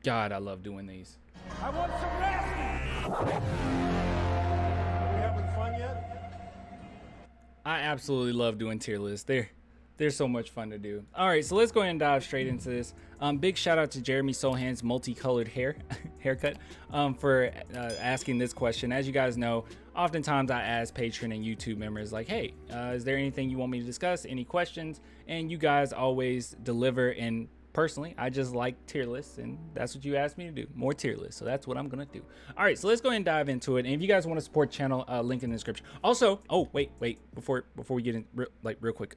God, I love doing these. I want some rest. Are we having fun yet? I absolutely love doing tier lists. They're so much fun to do. All right, so let's go ahead and dive straight into this. Big shout out to Jeremy Sohan's multicolored haircut for asking this question. As you guys know, oftentimes I ask Patreon and YouTube members like, hey, is there anything you want me to discuss? Any questions? And you guys always deliver. And personally, I just like tier lists, and that's what you asked me to do, more tier lists. So that's what I'm gonna do. All right, so let's go ahead and dive into it. And if you guys want to support the channel, link in the description. Also, oh wait, before we get in, real quick,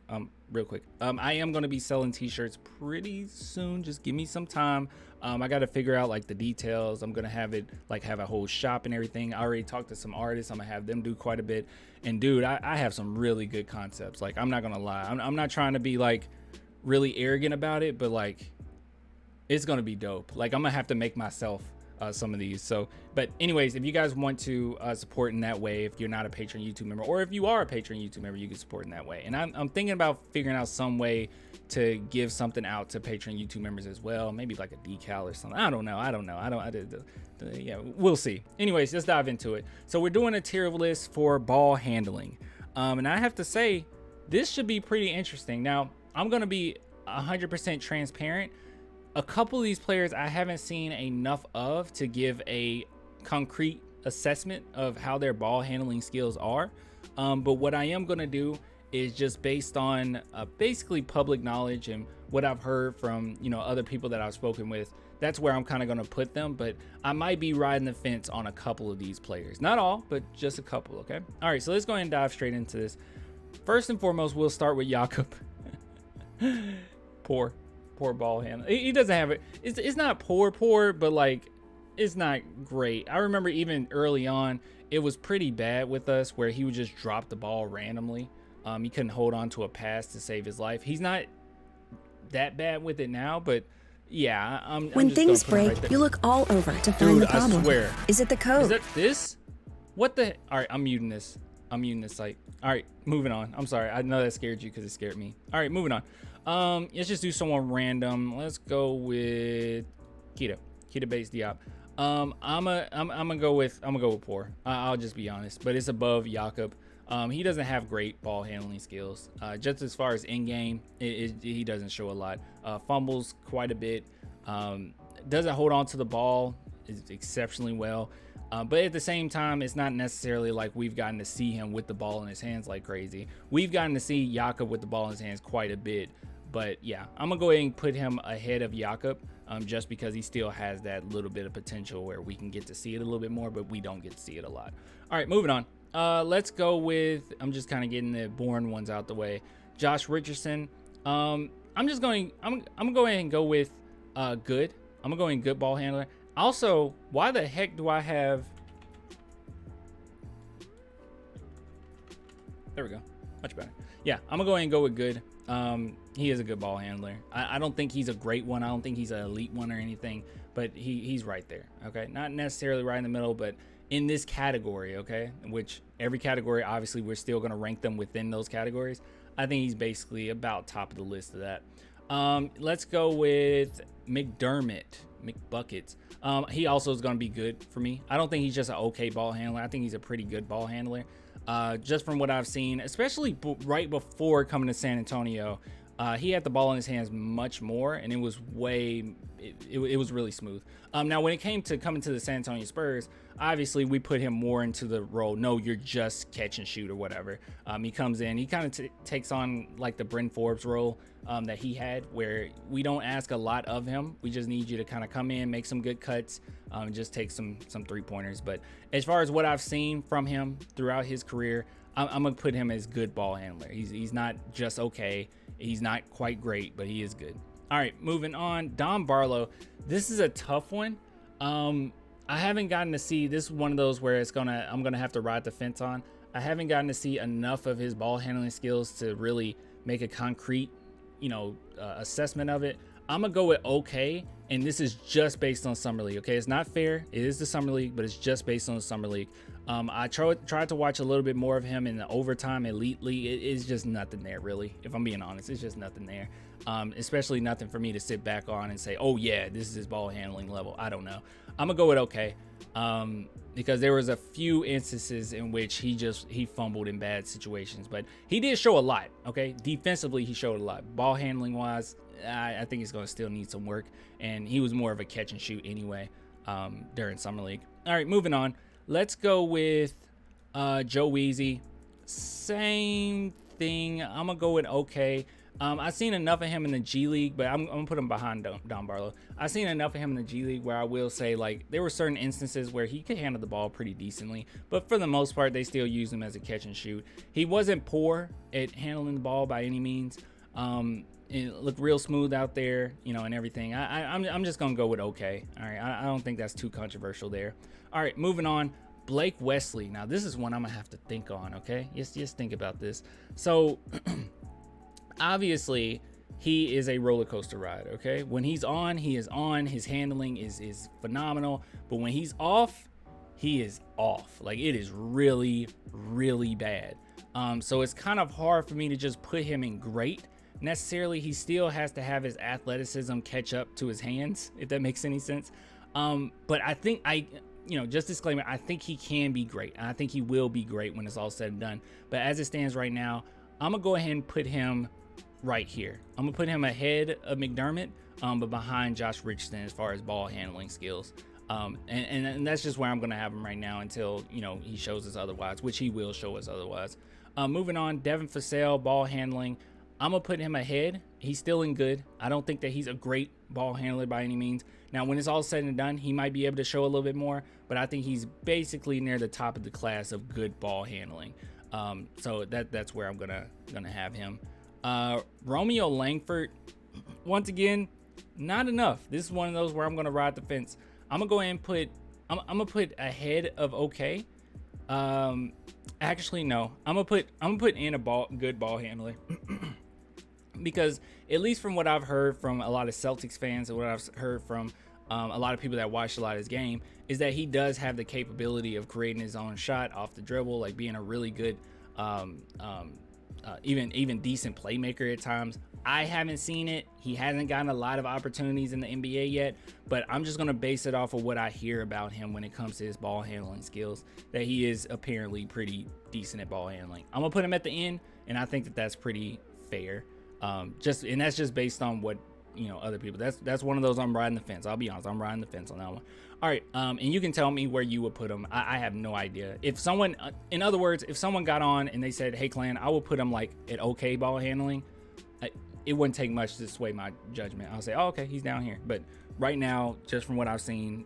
I am gonna be selling t-shirts pretty soon. Just give me some time. I got to figure out like the details. I'm gonna have it like have a whole shop and everything. I already talked to some artists. I'm gonna have them do quite a bit. And dude, I have some really good concepts. Like, I'm not gonna lie, I'm not trying to be like really arrogant about it, but like, it's gonna be dope. Like, I'm gonna have to make myself some of these. So, but anyways, if you guys want to support in that way, if you're not a Patreon YouTube member, or if you are a Patreon YouTube member, you can support in that way. And I'm thinking about figuring out some way to give something out to Patreon YouTube members as well. Maybe like a decal or something. I don't know. Yeah, we'll see. Anyways, let's dive into it. So we're doing a tier list for ball handling. And I have to say, this should be pretty interesting. Now, I'm gonna be 100% transparent. A couple of these players I haven't seen enough of to give a concrete assessment of how their ball handling skills are. But what I am going to do is just based on basically public knowledge and what I've heard from, you know, other people that I've spoken with. That's where I'm kind of going to put them. But I might be riding the fence on a couple of these players. Not all, but just a couple, okay? All right, so let's go ahead and dive straight into this. First and foremost, we'll start with Jakub. Poor ball handler. He doesn't have it. It's not poor, but like, it's not great. I remember even early on, it was pretty bad with us where he would just drop the ball randomly. He couldn't hold on to a pass to save his life. He's not that bad with it now, but yeah, I'm when just things gonna put him break, right you look all over to find the problem. I swear. Is it the code? Is that this? What the? All right, I'm muting this. I'm muting this site. All right, moving on. I'm sorry. I know that scared you because it scared me. All right, moving on. Let's just do someone random. Let's go with Kita Bates Diop. I'm gonna go with poor. I'll just be honest, but it's above Jakub. He doesn't have great ball handling skills. Just as far as in game, he doesn't show a lot. Fumbles quite a bit. Doesn't hold on to the ball exceptionally well. But at the same time, it's not necessarily like we've gotten to see him with the ball in his hands like crazy. We've gotten to see Jakub with the ball in his hands quite a bit. But yeah, I'm gonna go ahead and put him ahead of Jakub, just because he still has that little bit of potential where we can get to see it a little bit more, but we don't get to see it a lot. All right, moving on. Let's go with, I'm just kind of getting the boring ones out the way. Josh Richardson. I'm gonna go ahead and go with good. I'm gonna go in good ball handler. Also, why the heck do I have? There we go. Much better. Yeah, I'm gonna go ahead and go with good. He is a good ball handler. I don't think he's a great one. I don't think he's an elite one or anything, but he's right there. Okay, not necessarily right in the middle, but in this category. Okay, which every category, obviously, we're still gonna rank them within those categories. I think he's basically about top of the list of that. Let's go with Mcdermott Mcbuckets. He also is going to be good for me. I don't think he's just an okay ball handler. I think he's a pretty good ball handler. Just from what I've seen, especially right before coming to San Antonio, he had the ball in his hands much more, and it was it was really smooth. Now, when it came to coming to the San Antonio Spurs, obviously we put him more into the role. No, you're just catch and shoot or whatever. He comes in, he kind of takes on like the Bryn Forbes role that he had, where we don't ask a lot of him. We just need you to kind of come in, make some good cuts, just take some 3-pointers. But as far as what I've seen from him throughout his career, I'm gonna put him as good ball handler. He's not just okay. He's not quite great, but he is good. All right, moving on. Don Barlow. This is a tough one. I haven't gotten to see, this is one of those where I'm gonna have to ride the fence on. I haven't gotten to see enough of his ball handling skills to really make a concrete, assessment of it. I'm gonna go with okay, and this is just based on Summer League. Okay, it's not fair. It is the Summer League, but it's just based on the Summer League. I tried to watch a little bit more of him in the overtime elite league. It is just nothing there, really. If I'm being honest, it's just nothing there. Especially nothing for me to sit back on and say, oh yeah, this is his ball handling level. I don't know. I'm gonna go with okay, because there was a few instances in which he fumbled in bad situations, but he did show a lot. Okay, defensively he showed a lot. Ball handling wise, I think he's gonna still need some work, and he was more of a catch and shoot anyway during summer league. All right, moving on. Let's go with Joe Weezy. Same thing. I'm gonna go with okay. I've seen enough of him in the G League, but I'm gonna put him behind Don Barlow. I've seen enough of him in the G League where I will say, like, there were certain instances where he could handle the ball pretty decently, but for the most part, they still use him as a catch and shoot. He wasn't poor at handling the ball by any means. It looked real smooth out there, you know, and everything. I'm just gonna go with okay. All right, I don't think that's too controversial there. All right, moving on. Blake Wesley. Now, this is one I'm gonna have to think on. Okay, just think about this. So. Obviously, he is a roller coaster ride, okay? When he's on, he is on. His handling is phenomenal. But when he's off, he is off. Like, it is really, really bad. So it's kind of hard for me to just put him in great. Necessarily, he still has to have his athleticism catch up to his hands, if that makes any sense. But I think just disclaimer, I think he can be great. And I think he will be great when it's all said and done. But as it stands right now, I'm going to go ahead and put him right here. I'm gonna put him ahead of McDermott, but behind Josh Richardson as far as ball handling skills. And that's just where I'm gonna have him right now until he shows us otherwise, which he will show us otherwise. Moving on, Devin Facel, ball handling. I'm gonna put him ahead. He's still in good. I don't think that he's a great ball handler by any means. Now, when it's all said and done, he might be able to show a little bit more, but I think he's basically near the top of the class of good ball handling. So that's where I'm gonna have him. Romeo Langford, once again, not enough. This is one of those where I'm gonna ride the fence. I'm gonna go ahead and put I'm gonna put ahead of okay. Actually no, I'm gonna put in a good ball handler because at least from what I've heard from a lot of Celtics fans and what I've heard from a lot of people that watched a lot of his game is that he does have the capability of creating his own shot off the dribble, like being a really good even decent playmaker at times. I haven't seen it. He hasn't gotten a lot of opportunities in the NBA yet, but I'm just going to base it off of what I hear about him when it comes to his ball handling skills, that he is apparently pretty decent at ball handling. I'm going to put him at the end, and I think that that's pretty fair. And that's just based on what, other people. That's one of those I'm riding the fence. I'll be honest, I'm riding the fence on that one. All right, and you can tell me where you would put him. I have no idea. If someone, in other words, if someone got on and they said, hey, Clan, I will put him like at okay ball handling, it wouldn't take much to sway my judgment. I'll say, oh, okay, he's down here. But right now, just from what I've seen,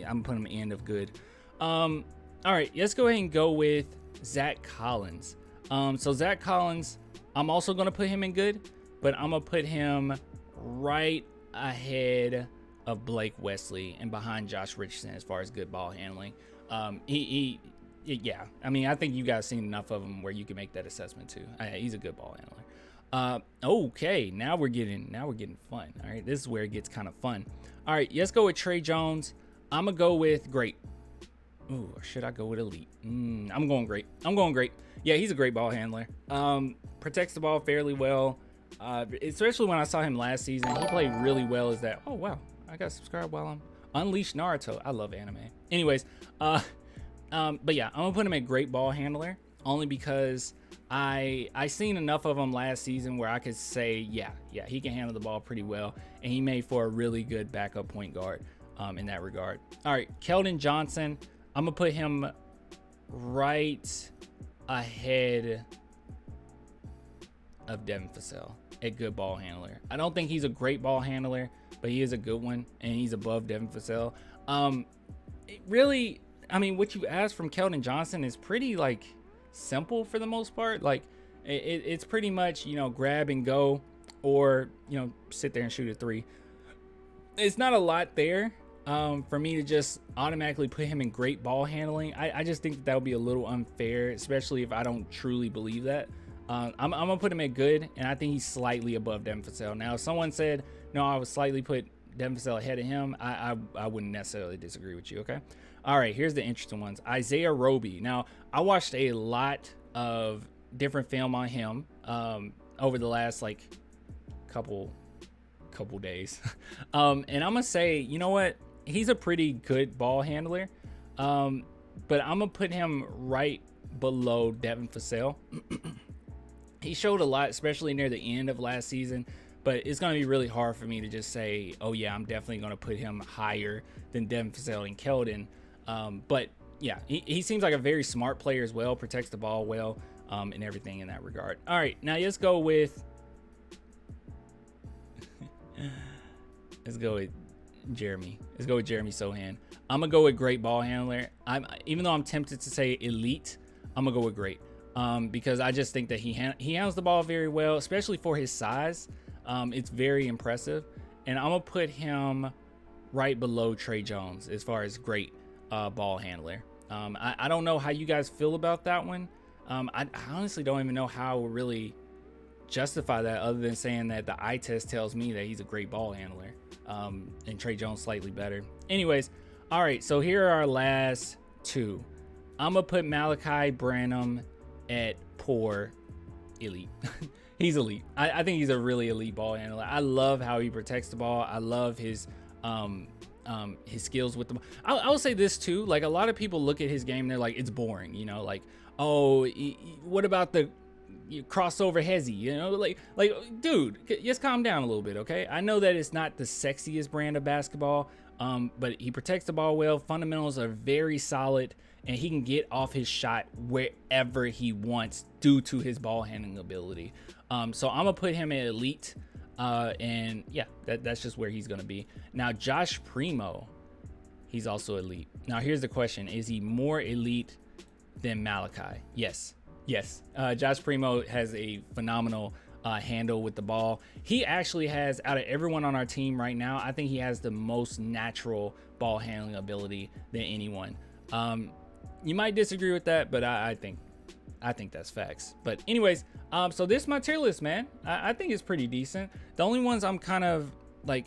I'm putting him end of good. All right, let's go ahead and go with Zach Collins. So Zach Collins, I'm also going to put him in good, but I'm going to put him right ahead of Blake Wesley and behind Josh Richardson as far as good ball handling. Yeah, I mean, I think you guys seen enough of him where you can make that assessment too. He's a good ball handler. Okay, now we're getting fun. All right, this is where it gets kind of fun. All right, let's go with Trey Jones. I'm gonna go with great. Ooh, or should I go with elite? I'm going great. Yeah, he's a great ball handler. Protects the ball fairly well. Especially when I saw him last season, he played really well as that. Oh wow, I got subscribed while I'm Unleashed Naruto. I love anime. Anyways, but yeah, I'm gonna put him at great ball handler only because I seen enough of him last season where I could say, yeah, he can handle the ball pretty well, and he made for a really good backup point guard in that regard. All right, Kelton Johnson, I'm gonna put him right ahead of Devin Facel, a good ball handler. I don't think he's a great ball handler, but he is a good one, and he's above Devin Facel. Really, I mean, what you asked from Kelton Johnson is pretty like simple for the most part. Like it's pretty much, grab and go, or sit there and shoot a three. It's not a lot there for me to just automatically put him in great ball handling. I just think that would be a little unfair, especially if I don't truly believe that. I'm gonna put him at good, and I think he's slightly above Devin Facel. Now, if someone said no, I would slightly put Devin Facel ahead of him, I wouldn't necessarily disagree with you. Okay. All right, here's the interesting ones. Isaiah Roby. Now, I watched a lot of different film on him over the last couple couple days. And I'm gonna say, you know what? He's a pretty good ball handler. But I'm gonna put him right below Devin Facel. He showed a lot, especially near the end of last season, but it's going to be really hard for me to just say, oh yeah, I'm definitely going to put him higher than Devin Facel and Kelton. But yeah, he seems like a very smart player as well, protects the ball well, and everything in that regard. All right, now let's go with Jeremy. Let's go with Jeremy Sohan. I'm gonna go with great ball handler. Even though I'm tempted to say elite, I'm gonna go with great. Because I just think that he handles the ball very well, especially for his size. It's very impressive, and I'm gonna put him right below Trey Jones as far as great ball handler. I don't know how you guys feel about that one. I honestly don't even know how I would really justify that, other than saying that the eye test tells me that he's a great ball handler, and Trey Jones slightly better. Anyways, all right, so here are our last two. I'm gonna put Malachi Branham at poor elite. He's elite. I think he's a really elite ball handler. I love how he protects the ball. I love his skills with the ball. I will say this too, like a lot of people look at his game and they're like, it's boring, you know, like, oh, what about the crossover hezzy, you know, like dude, just calm down a little bit, okay? I know that it's not the sexiest brand of basketball, but he protects the ball well. Fundamentals are very solid, and he can get off his shot wherever he wants due to his ball handling ability. So I'm gonna put him at elite, and yeah, that's just where he's gonna be. Now Josh Primo, he's also elite. Now here's the question: is he more elite than Malachi? Yes. Josh Primo has a phenomenal handle with the ball. He actually has, out of everyone on our team right now, I think he has the most natural ball handling ability than anyone. You might disagree with that, but I think that's facts. But anyways, so this is my tier list, man. I think it's pretty decent. The only ones I'm kind of like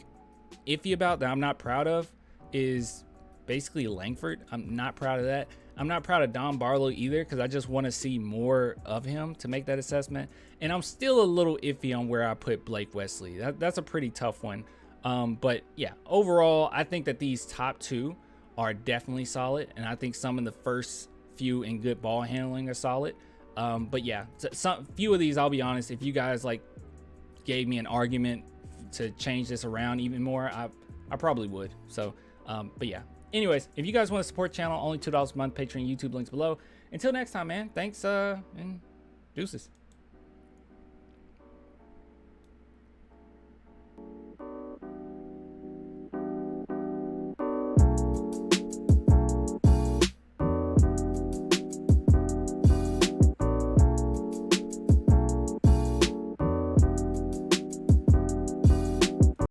iffy about, that I'm not proud of, is basically Langford. I'm not proud of that. I'm not proud of Don Barlow either, because I just want to see more of him to make that assessment. And I'm still a little iffy on where I put Blake Wesley. That's a pretty tough one. But yeah, overall, I think that these top two are definitely solid, and I think some of the first few in good ball handling are solid. But yeah, some few of these, I'll be honest, if you guys like gave me an argument to change this around even more, I probably would. So but yeah, anyways, if you guys want to support the channel, only $2 a month, Patreon, YouTube, links below. Until next time, man, thanks, and deuces.